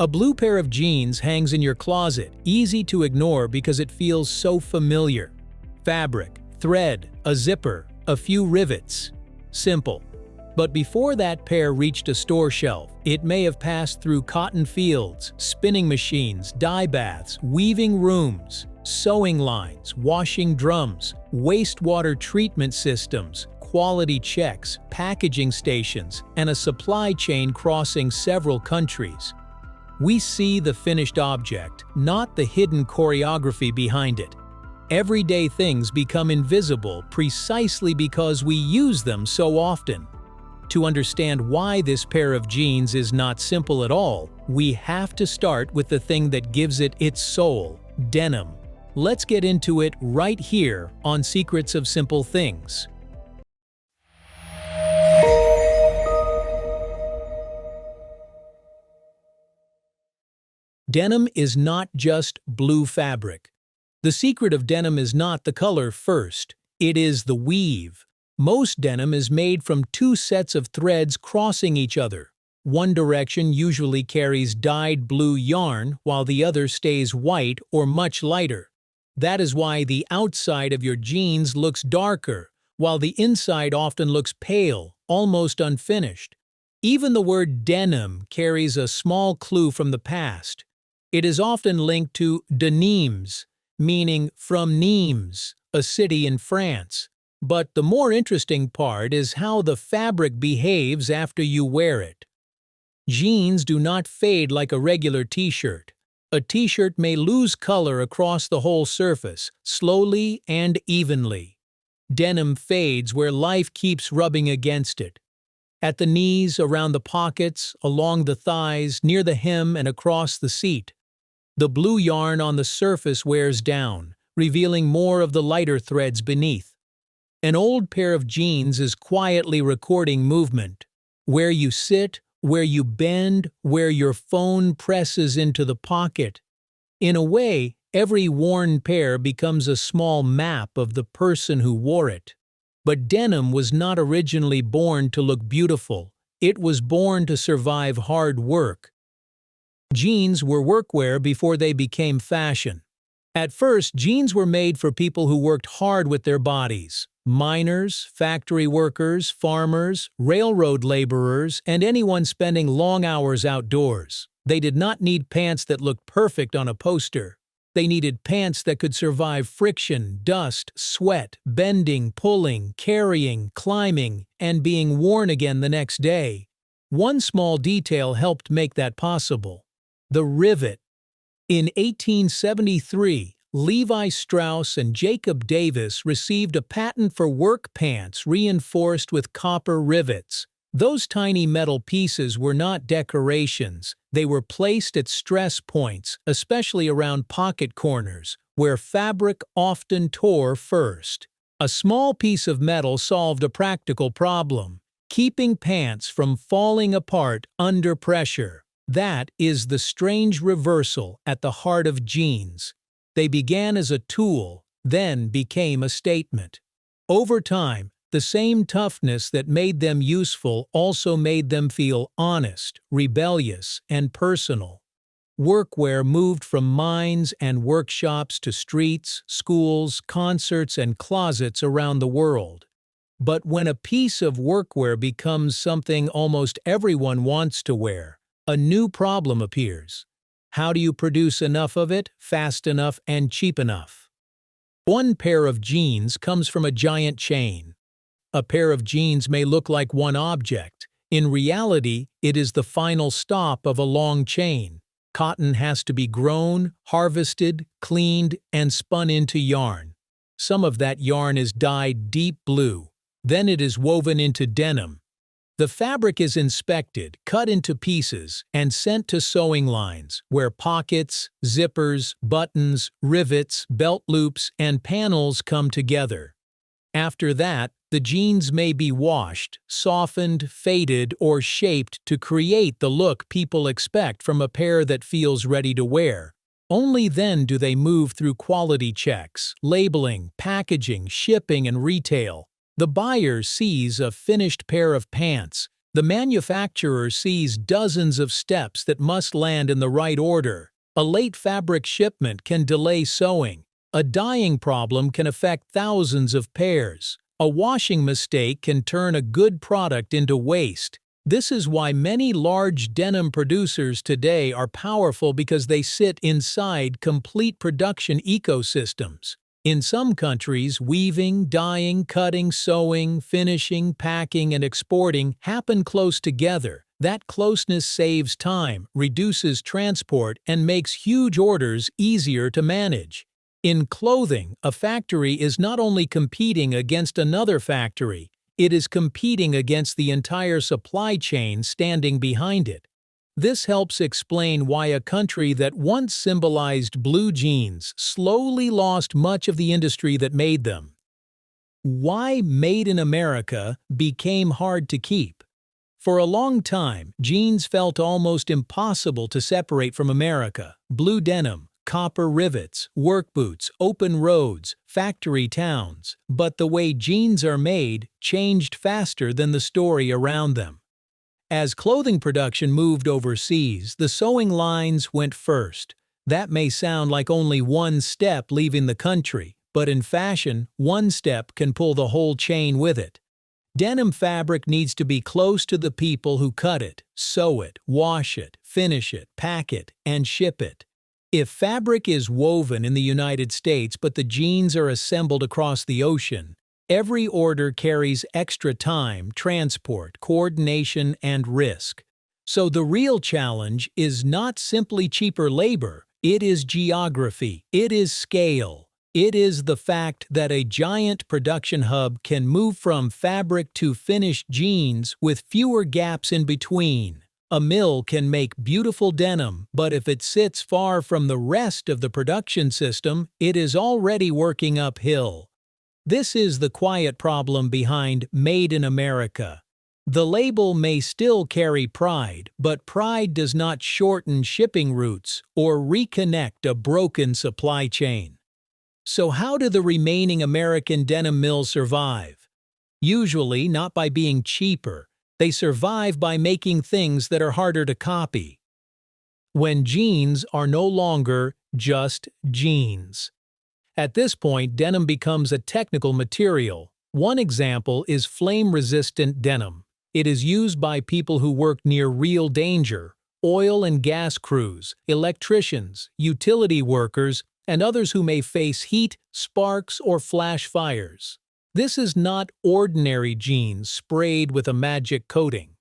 A blue pair of jeans hangs in your closet, easy to ignore because it feels so familiar. Fabric, thread, a zipper, a few rivets. Simple. But before that pair reached a store shelf, it may have passed through cotton fields, spinning machines, dye baths, weaving rooms, sewing lines, washing drums, wastewater treatment systems, quality checks, packaging stations, and a supply chain crossing several countries. We see the finished object, not the hidden choreography behind it. Everyday things become invisible precisely because we use them so often. To understand why this pair of jeans is not simple at all, we have to start with the thing that gives it its soul: denim. Let's get into it right here on Secrets of Simple Things. Denim is not just blue fabric. The secret of denim is not the color first, it is the weave. Most denim is made from two sets of threads crossing each other. One direction usually carries dyed blue yarn, while the other stays white or much lighter. That is why the outside of your jeans looks darker, while the inside often looks pale, almost unfinished. Even the word denim carries a small clue from the past. It is often linked to Denims, meaning from Nimes, a city in France. But the more interesting part is how the fabric behaves after you wear it. Jeans do not fade like a regular t-shirt. A t-shirt may lose color across the whole surface, slowly and evenly. Denim fades where life keeps rubbing against it. At the knees, around the pockets, along the thighs, near the hem and across the seat. The blue yarn on the surface wears down, revealing more of the lighter threads beneath. An old pair of jeans is quietly recording movement. Where you sit, where you bend, where your phone presses into the pocket. In a way, every worn pair becomes a small map of the person who wore it. But denim was not originally born to look beautiful. It was born to survive hard work. Jeans were workwear before they became fashion. At first, jeans were made for people who worked hard with their bodies. Miners, factory workers, farmers, railroad laborers, and anyone spending long hours outdoors. They did not need pants that looked perfect on a poster. They needed pants that could survive friction, dust, sweat, bending, pulling, carrying, climbing, and being worn again the next day. One small detail helped make that possible: the rivet. In 1873, Levi Strauss and Jacob Davis received a patent for work pants reinforced with copper rivets. Those tiny metal pieces were not decorations. They were placed at stress points, especially around pocket corners, where fabric often tore first. A small piece of metal solved a practical problem: keeping pants from falling apart under pressure. That is the strange reversal at the heart of jeans. They began as a tool, then became a statement. Over time, the same toughness that made them useful also made them feel honest, rebellious, and personal. Workwear moved from mines and workshops to streets, schools, concerts, and closets around the world. But when a piece of workwear becomes something almost everyone wants to wear, a new problem appears. How do you produce enough of it, fast enough, and cheap enough? One pair of jeans comes from a giant chain. A pair of jeans may look like one object. In reality, it is the final stop of a long chain. Cotton has to be grown, harvested, cleaned, and spun into yarn. Some of that yarn is dyed deep blue. Then it is woven into denim. The fabric is inspected, cut into pieces, and sent to sewing lines, where pockets, zippers, buttons, rivets, belt loops, and panels come together. After that, the jeans may be washed, softened, faded, or shaped to create the look people expect from a pair that feels ready to wear. Only then do they move through quality checks, labeling, packaging, shipping, and retail. The buyer sees a finished pair of pants, The manufacturer sees dozens of steps that must land in the right order. A late fabric shipment can delay sewing. A dyeing problem can affect thousands of pairs. A washing mistake can turn a good product into waste. This is why many large denim producers today are powerful, because they sit inside complete production ecosystems. In some countries, weaving, dyeing, cutting, sewing, finishing, packing, and exporting happen close together. That closeness saves time, reduces transport, and makes huge orders easier to manage. In clothing, a factory is not only competing against another factory, it is competing against the entire supply chain standing behind it. This helps explain why a country that once symbolized blue jeans slowly lost much of the industry that made them. Why Made in America became hard to keep. For a long time, jeans felt almost impossible to separate from America. Blue denim, copper rivets, work boots, open roads, factory towns. But the way jeans are made changed faster than the story around them. As clothing production moved overseas, the sewing lines went first. That may sound like only one step leaving the country, but in fashion, one step can pull the whole chain with it. Denim fabric needs to be close to the people who cut it, sew it, wash it, finish it, pack it, and ship it. If fabric is woven in the United States but the jeans are assembled across the ocean, every order carries extra time, transport, coordination, and risk. So the real challenge is not simply cheaper labor, it is geography, it is scale. It is the fact that a giant production hub can move from fabric to finished jeans with fewer gaps in between. A mill can make beautiful denim, but if it sits far from the rest of the production system, it is already working uphill. This is the quiet problem behind Made in America. The label may still carry pride, but pride does not shorten shipping routes or reconnect a broken supply chain. So how do the remaining American denim mills survive? Usually not by being cheaper. They survive by making things that are harder to copy. When jeans are no longer just jeans. At this point, denim becomes a technical material. One example is flame-resistant denim. It is used by people who work near real danger: oil and gas crews, electricians, utility workers, and others who may face heat, sparks, or flash fires. This is not ordinary jeans sprayed with a magic coating.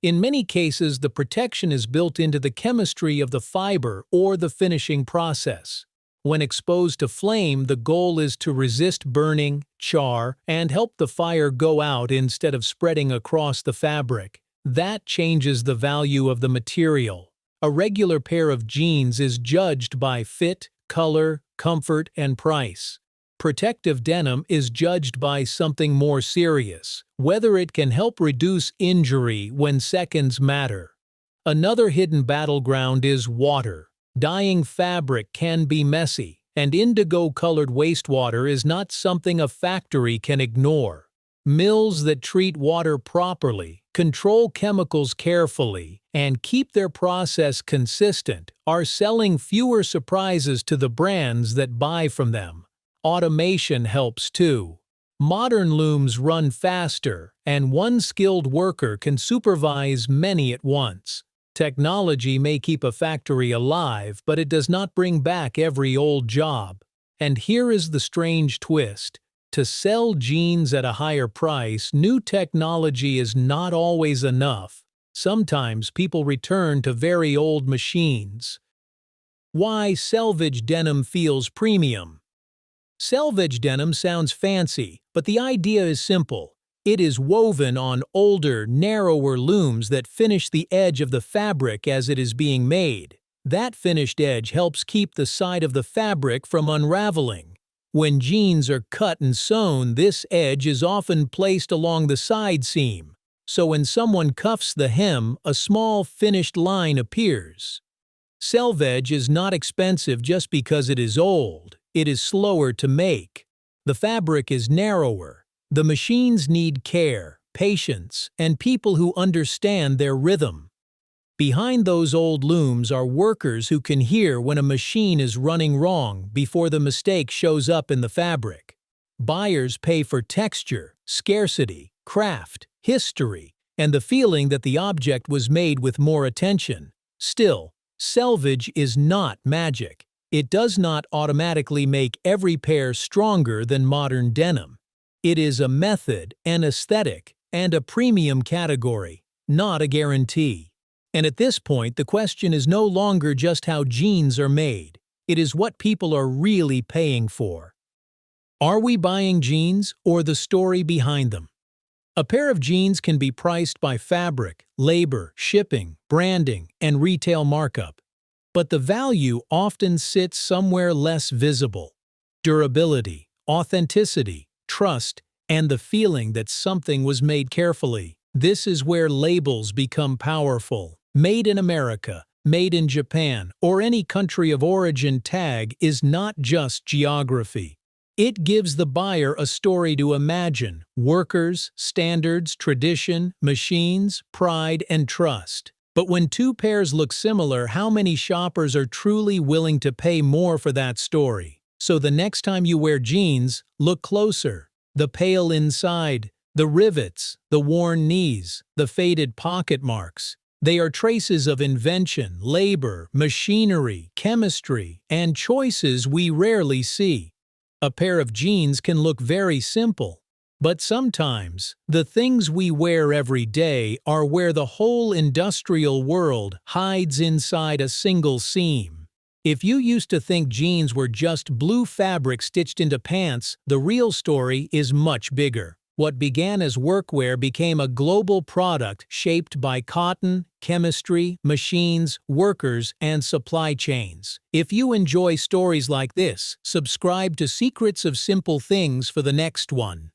In many cases, the protection is built into the chemistry of the fiber or the finishing process. When exposed to flame, the goal is to resist burning, char, and help the fire go out instead of spreading across the fabric. That changes the value of the material. A regular pair of jeans is judged by fit, color, comfort, and price. Protective denim is judged by something more serious: whether it can help reduce injury when seconds matter. Another hidden battleground is water. Dyeing fabric can be messy, and indigo-colored wastewater is not something a factory can ignore. Mills that treat water properly, control chemicals carefully, and keep their process consistent are selling fewer surprises to the brands that buy from them. Automation helps too. Modern looms run faster, and one skilled worker can supervise many at once. Technology may keep a factory alive, but it does not bring back every old job. And here is the strange twist. To sell jeans at a higher price, new technology is not always enough. Sometimes people return to very old machines. Why Selvedge denim feels premium. Selvedge denim sounds fancy, but the idea is simple. It is woven on older, narrower looms that finish the edge of the fabric as it is being made. That finished edge helps keep the side of the fabric from unraveling. When jeans are cut and sewn, this edge is often placed along the side seam, so when someone cuffs the hem, a small finished line appears. Selvedge is not expensive just because it is old. It is slower to make. The fabric is narrower. The machines need care, patience, and people who understand their rhythm. Behind those old looms are workers who can hear when a machine is running wrong before the mistake shows up in the fabric. Buyers pay for texture, scarcity, craft, history, and the feeling that the object was made with more attention. Still, selvage is not magic. It does not automatically make every pair stronger than modern denim. It is a method, an aesthetic, and a premium category, not a guarantee. And at this point, the question is no longer just how jeans are made. It is what people are really paying for. Are we buying jeans or the story behind them? A pair of jeans can be priced by fabric, labor, shipping, branding, and retail markup. But the value often sits somewhere less visible. Durability, authenticity, trust, and the feeling that something was made carefully. This is where labels become powerful. Made in America, made in Japan, or any country of origin tag is not just geography. It gives the buyer a story to imagine: workers, standards, tradition, machines, pride, and trust. But when two pairs look similar, how many shoppers are truly willing to pay more for that story? So the next time you wear jeans, look closer. The pale inside, the rivets, the worn knees, the faded pocket marks. They are traces of invention, labor, machinery, chemistry, and choices we rarely see. A pair of jeans can look very simple, but sometimes the things we wear every day are where the whole industrial world hides inside a single seam. If you used to think jeans were just blue fabric stitched into pants, the real story is much bigger. What began as workwear became a global product shaped by cotton, chemistry, machines, workers, and supply chains. If you enjoy stories like this, subscribe to Secrets of Simple Things for the next one.